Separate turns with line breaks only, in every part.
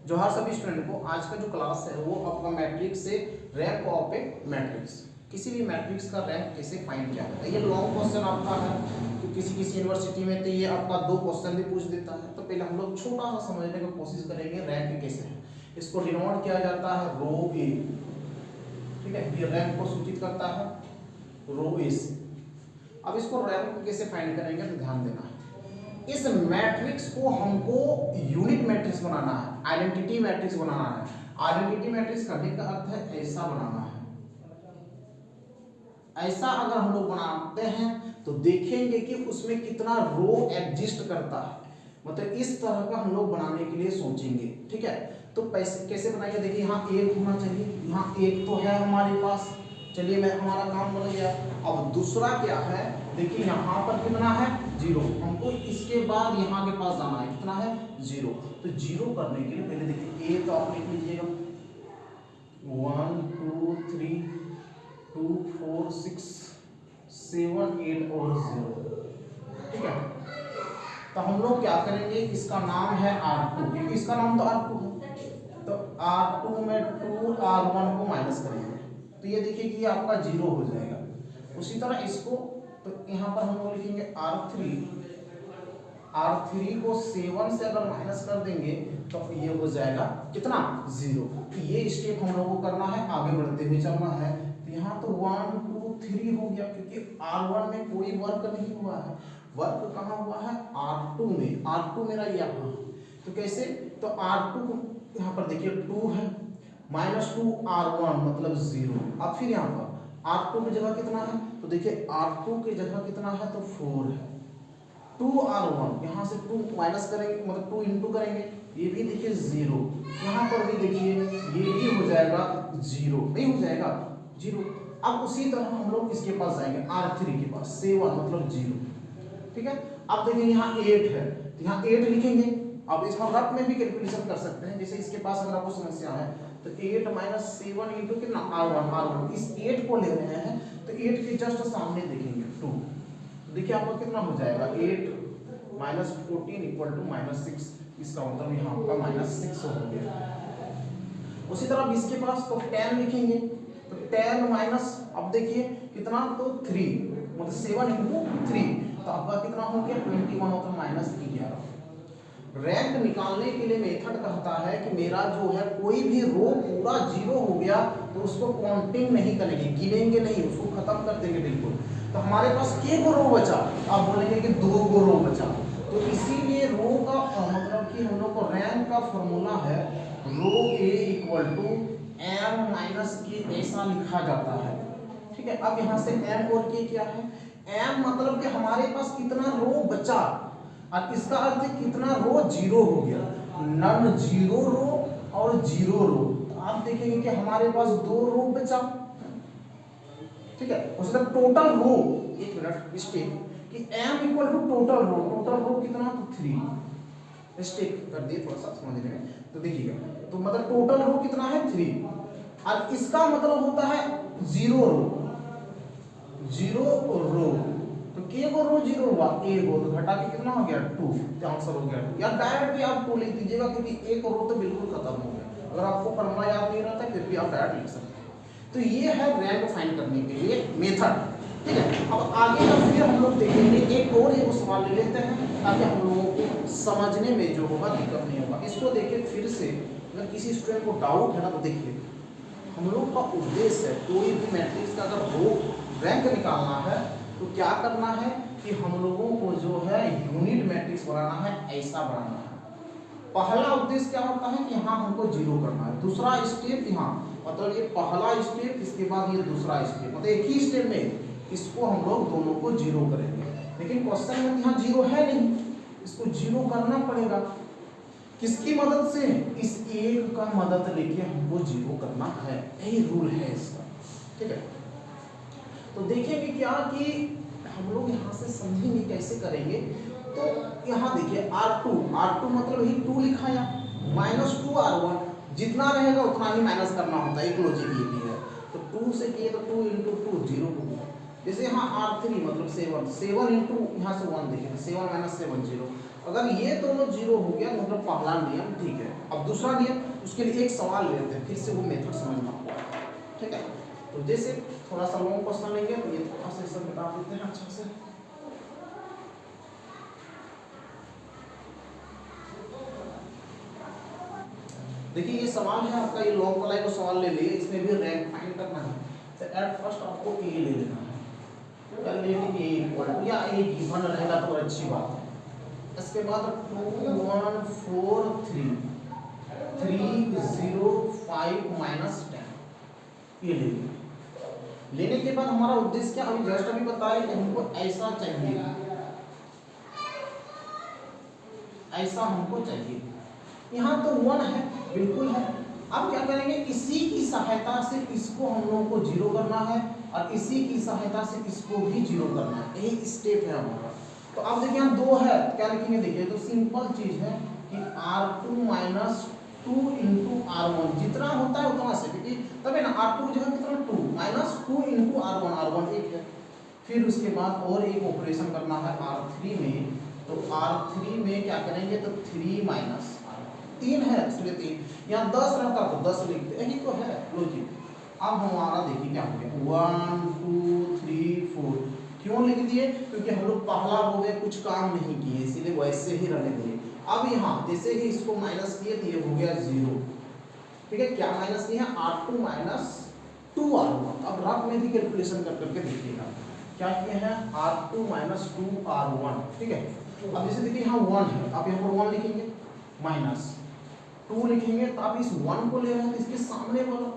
जोहार सभी स्टूडेंट को। आज का जो क्लास है वो आपका मैट्रिक्स से रैंक ऑफ ए मैट्रिक्स, किसी भी मैट्रिक्स का रैंक कैसे फाइंड किया जाता है। ये लॉन्ग क्वेश्चन आपका है, तो किसी यूनिवर्सिटी में तो ये आपका 2 क्वेश्चन भी पूछ देता है। तो पहले हम लोग छोटा सा समझने की कोशिश करेंगे रैंक कैसे है। इसको डिनोट किया जाता है रो ए, ठीक है, ये रैंक को सूचित करता है रो ए से। अब इसको रैंक कैसे फाइंड करेंगे तो ध्यान देना है, इस मैट्रिक्स को हमको यूनिट मैट्रिक्स बनाना है, आइडेंटिटी मैट्रिक्स बनाना है। आइडेंटिटी मैट्रिक्स करने का अर्थ है ऐसा बनाना है। ऐसा अगर हम लोग बनाते हैं तो देखेंगे कि उसमें कितना रो एग्जिस्ट करता है, मतलब इस तरह का हम लोग बनाने के लिए सोचेंगे, ठीक है। तो कैसे बनाएंगे, देखिए यहाँ एक होना चाहिए, यहाँ एक तो है हमारे पास, चलिए मैं हमारा काम बन गया। अब दूसरा क्या है, देखिए यहाँ पर कितना है 0, हमको इसके बाद यहाँ के पास जाना है, कितना है 0। तो 0 करने के लिए पहले देखिए ए तो आप लिख लीजिएगा 1 2 3 2 4 6 7 8 और 0, ठीक है। तो हम लोग क्या करेंगे, इसका नाम है R2, क्योंकि इसका नाम तो R2 है। तो R2 में 2 R1 को माइनस करेंगे तो ये देखिए कि आपका 0 हो जाएगा। उसी तरह इसको तो यहाँ पर हम लोग लिखेंगे R3 को 7 से अगर माइनस कर देंगे तो ये हो जाएगा कितना 0। तो ये स्टेप हम लोग को करना है, आगे बढ़ते हुए चलना है। तो यहाँ तो 1 2 3 हो गया, क्योंकि R1 में कोई वर्क नहीं हुआ है। वर्क कहाँ हुआ है, R2 में। R2 मेरा यहाँ, तो कैसे, तो R2 को यहाँ पर देखिए 2 है, -2 R1 मतलब 0। अब फिर यहाँ पर R2 की जगह कितना है, तो देखिए R2 की जगह कितना है तो 4 है। 2 R1 यहाँ से 2 माइनस करेंगे, मतलब 2 इंटू करेंगे, ये भी देखिए 0। यहाँ पर भी देखिए ये भी हो जाएगा 0, नहीं हो जाएगा 0। अब उसी तरह हम लोग इसके पास जाएंगे R3 के पास, 7 मतलब 0, ठीक है। अब देखिए यहाँ 8 है, तो यहाँ 8 लिखेंगे। अब इसमें रफ में भी कैलकुलेशन कर सकते हैं, जैसे इसके पास अगर आपको समस्या है तो 8 - 7 इंटू कितना R1 इस 8 को ले रहे हैं, तो 8 के जस्ट सामने देखेंगे 2, देखिए आपका कितना हो जाएगा 8 - 14 = -6। इसका मतलब यहाँ आपका -6 हो गया। उसी तरह इसके पास तो 10 लिखेंगे, तो 10 माइनस, अब देखिए कितना तो 3 मतलब 7 इंटू 3, तो आपका कितना हो गया 21 मतलब -11। रैंक निकालने के लिए मेथड कहता है कि मेरा जो है कोई भी रो पूरा 0 हो गया तो उसको काउंटिंग नहीं करेंगे, गिनेंगे नहीं, उसको खत्म कर देंगे बिल्कुल। तो हमारे पास के गो रो बचा, आप बोलेंगे कि 2 गो रो बचा। तो इसीलिए रो का मतलब कि हम लोग को रैंक का फॉर्मूला है रो A = m - k, ऐसा लिखा जाता है, ठीक है। अब यहाँ से m और k क्या है, m मतलब कि हमारे पास कितना रो बचा, और इसका अर्थ है कितना रो 0 हो गया, नन 0 रो और 0 रो। तो आप देखेंगे कि हमारे पास 2 रो बचा, ठीक है। उसका टोटल रो, एक मिनट स्टेप कि m = टोटल रो कितना तो 3, स्टेप कर दिए थोड़ा सा समझने में। तो देखिएगा, तो मतलब टोटल रो कितना है 3, और इसका मतलब होता है 0 रो। तो के को रो 0 हुआ, ए को तो घटा के कितना हो गया 2, तो आंसर हो गया 2। या डायरेक्ट भी आप 2 लिख दीजिएगा, क्योंकि एक रो तो बिल्कुल खत्म हो गया। अगर आपको फॉर्मूला याद नहीं रहता फिर भी आप डायरेक्ट लिख सकते हैं। तो ये है रैंक फाइंड करने के लिए मेथड, ठीक है। अब आगे का फिर हम लोग देखेंगे, एक और ये सवाल ले लेते हैं ताकि हम लोगों को समझने में जो होगा दिक्कत नहीं होगा। इसको देखिए फिर से, अगर किसी स्टूडेंट को डाउट है ना, तो देखिए हम लोग का उद्देश्य है कोई भी मैट्रिक्स का अगर रो रैंक निकालना है तो क्या करना है कि हम लोगों को जो है यूनिट मैट्रिक्स बनाना है, ऐसा बनाना है। पहला उद्देश्य क्या होता है कि यहाँ हमको 0 करना है, दूसरा स्टेप यहाँ, मतलब ये पहला स्टेप, इसके बाद ये दूसरा स्टेप, मतलब एक ही स्टेप में इसको हम लोग दोनों को 0 करेंगे। लेकिन क्वेश्चन में यहाँ 0 है नहीं, इसको 0 करना पड़ेगा। किसकी मदद से, इस एक का मदद लेके हमको 0 करना है, यही रूल है इसका, ठीक है। तो देखेंगे क्या कि हम लोग यहाँ से समझेंगे कैसे करेंगे। तो यहाँ देखिए R2 मतलब ही 2 लिखा है, -2 R1, जितना रहेगा उतना ही माइनस करना होता है, एक लॉजिक ये भी है। तो 2 से किए तो 2 × 2 0 हो गया। जैसे यहाँ R3 मतलब 7 इंटू यहाँ से 1 देखिए, 7 - 7 0, अगर ये दोनों जीरो हो गया मतलब पहला नियम ठीक है। अब दूसरा नियम, उसके लिए एक सवाल लेते हैं, फिर से वो मेथड समझना ठीक है। तो जैसे थोड़ा सा लॉन्ग क्वेश्चन लेंगे तो ये थोड़ा सा सब बता देते हैं अच्छा से। देखिए ये सवाल है आपका, ये लॉन्ग वाला को सवाल ले लिए, इसमें भी रैंक फाइंड करना है। तो एट फर्स्ट आपको ए ले लेना है, ए इक्वल या ए गिवन रहेगा तो अच्छी बात है। इसके बाद 2 1 4 3 3 0 5 -10 ये ले लिया। लेने के बाद हमारा उद्देश्य क्या, अभी जस्ट अभी बताया कि हमको ऐसा चाहिए, ऐसा हमको चाहिए। यहाँ तो 1 है, बिल्कुल है। अब क्या करेंगे, इसी की सहायता से इसको हम लोगों को जीरो करना है और इसी की सहायता से इसको भी जीरो करना है, यही स्टेप है हमारा। तो अब देखिए यहाँ 2 है, क्या लिखेंगे, देखिए तो सिंपल चीज है कि R2 - 2 × R1 जितना होता है उतना से, क्योंकि तब है ना R2 जो है कितना 2 - 2 × R1, R1 1 है। फिर उसके बाद और एक ऑपरेशन करना है R3 में, तो R3 में क्या करेंगे, तो 3 - 3 है इसलिए 3, यहाँ 10 रहता तो 10 लिखते, यही तो है लॉजिक। अब हमारा देखिए क्या हो गया 1 2 3 4, क्यों लिख दिए, क्योंकि हम लोग पहला रो में कुछ काम नहीं किए इसीलिए वैसे ही रहने दिए। अब यहाँ जैसे ही इसको माइनस किए तो ये हो गया 0, ठीक है। क्या माइनस किया, R2 - 2 R1। अब रफ में भी कैलकुलेशन कर करके देखिएगा क्या किए हैं, R2 - 2 R1, ठीक है। अब जैसे देखिए यहाँ 1 है, आप यहाँ पर 1 लिखेंगे, -2 लिखेंगे, तो आप इस 1 को ले रहे हैं तो इसके सामने वाला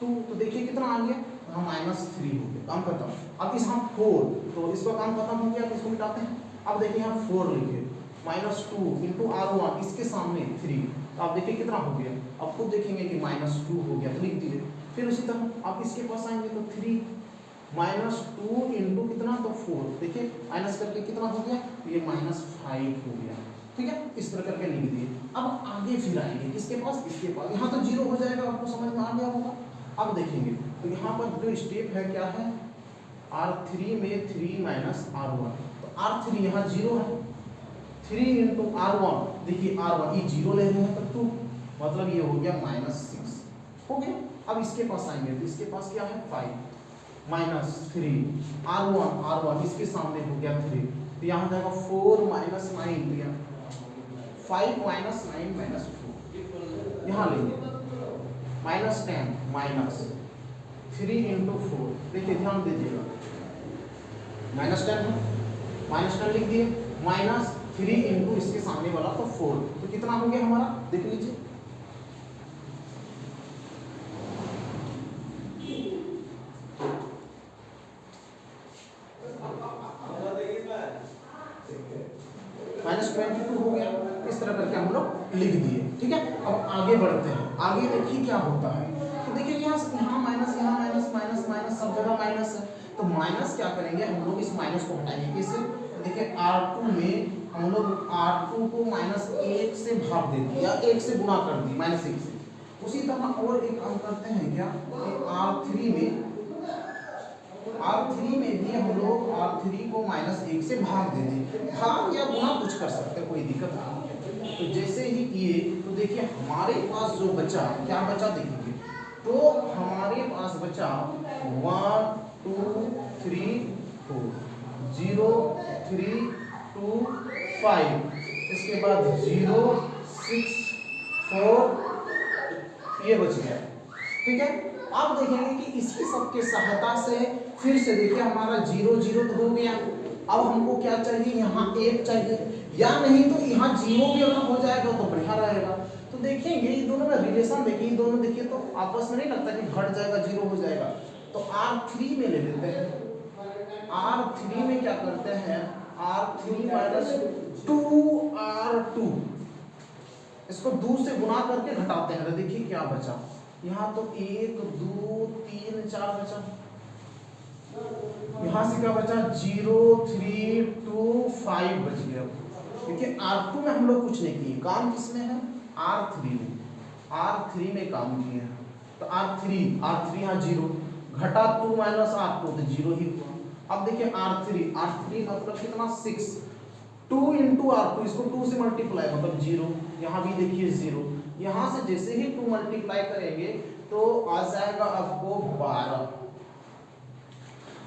2, तो देखिए कितना आ गया, -3 हो गया, काम खत्म। अब इस यहाँ 4, तो इसका काम खत्म हो गया, तो इसको मिटाते हैं। अब देखिए यहाँ 4 लिखे, -2 × R1, इसके सामने 3, तो आप देखिए कितना हो गया। अब खुद देखेंगे कि -2 हो गया, तो लिख दीजिए। फिर उसी तरह आप इसके पास आएंगे तो 3 -2 × कितना, तो 4, देखिए माइनस करके कितना हो गया, तो ये -5 हो गया, ठीक है। इस तरह करके लिख दिए। अब आगे फिर आएंगे किसके पास, इसके पास, यहाँ तो 0 हो जाएगा, आपको समझ में आ गया होगा। अब देखेंगे तो यहाँ पर जो स्टेप है क्या है, R3 में 3 - R1, तो R3 यहाँ 0 है, 3 × R1, देखिए R1 ये 0 ले रहे हैं तो 2, मतलब ये हो गया -6 हो गया। अब इसके पास आएंगे तो इसके पास क्या है 5 -3 R1 इसके सामने हो गया 3, तो यहाँ जाएगा 4 - 9 दिया, 5 - 9 -4 यहाँ लेंगे, -10 -3 × 4, देखिए ध्यान दीजिएगा, -10 है, -10 लिख दिए, -3 × इसके सामने वाला तो 4, तो कितना हो गया हमारा, देख लीजिए। -22 हो गया, इस तरह करके हम लोग लिख दिए, ठीक है। अब आगे बढ़ते हैं, आगे देखिए क्या होता है, तो देखिए यहाँ माइनस, यहाँ माइनस, माइनस माइनस, सब जगह माइनस है, तो माइनस क्या करेंगे हम लोग, इस माइनस को हटाएंगे कैसे, देखिए R2 में हम लोग R2 को -1 से भाग दे दिया, 1 से गुणा कर दी, -1 से। उसी तरह और एक काम करते हैं क्या, R3 में भी हम लोग R3 को -1 से भाग दे दें, भाग या गुणा कुछ कर सकते हैं, कोई दिक्कत नहीं है। तो जैसे ही किए तो देखिए हमारे पास जो बचा, क्या बचा देखेंगे, तो हमारे पास बचा 1 2 3 4 0 3 2 5, इसके बाद 0 6 4 ये बच गया, ठीक है। अब देखेंगे कि इसकी सबके सहायता से फिर से देखिए हमारा 0 0 तो हो गया। अब हमको क्या चाहिए, यहाँ 1 चाहिए, या नहीं तो यहाँ 0 भी अगर हो जाएगा तो बढ़िया रहेगा। तो देखेंगे ये दोनों में रिलेशन देखिए, दोनों देखिए तो आपस में नहीं लगता कि घट जाएगा 0 हो जाएगा। तो R3 में ले लेते हैं, R3 में क्या करते हैं, R3 - 2R2, इसको 2 से गुणा करके घटाते हैं, तो देखिए क्या बचा, यहाँ तो 1 2 3 4 बचा, यहाँ से क्या बचा 0 3 2 5 बच गया। देखिए R2 में हम लोग कुछ नहीं किए, काम किसमें है, R3 में काम किए हैं। तो R3 यहाँ 0 घटा 2 - R2 तो 0 ही हुआ। अब देखिए R3 मतलब कितना 6, 2 इंटू R2, इसको 2 से मल्टीप्लाई मतलब 0, यहाँ भी देखिए 0, यहाँ से जैसे ही 2 मल्टीप्लाई करेंगे तो आ जाएगा आपको 12।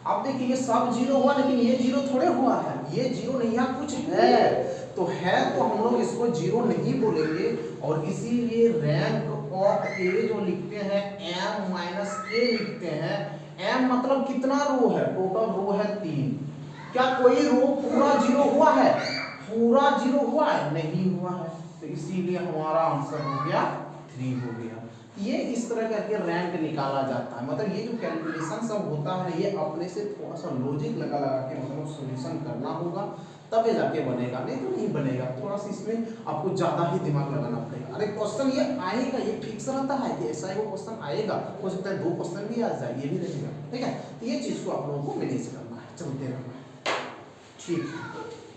अब देखिए ये सब 0 हुआ, लेकिन ये 0 थोड़े हुआ है, ये 0 नहीं, यहाँ कुछ है तो हम लोग इसको 0 नहीं बोलेंगे, और इसीलिए रैंक ऑफ ए जो लिखते हैं m माइनस ए लिखते हैं। m मतलब कितना रो है, टोटल रो है 3। क्या कोई रो पूरा 0 हुआ है, पूरा 0 हुआ है, नहीं हुआ है, तो इसीलिए हमारा आंसर हो गया 3 हो गया। ये इस तरह करके रैंक निकाला जाता है, मतलब ये जो कैलकुलेशन सब होता है ये अपने से थोड़ा सा लॉजिक लगा के मतलब सॉल्यूशन करना होगा, तब ये जाके बनेगा, नहीं तो नहीं बनेगा। थोड़ा सा इसमें आपको ज़्यादा ही दिमाग लगाना पड़ेगा। अरे क्वेश्चन ये आएगा, ये फिक्स रहता है कि ऐसा ही वो क्वेश्चन आएगा, हो सकता है 2 क्वेश्चन भी आ जाए, ये भी रहेगा, ठीक है। तो ये चीज़ को आप लोगों को मैनेज करना है, चलते रहना है, ठीक है।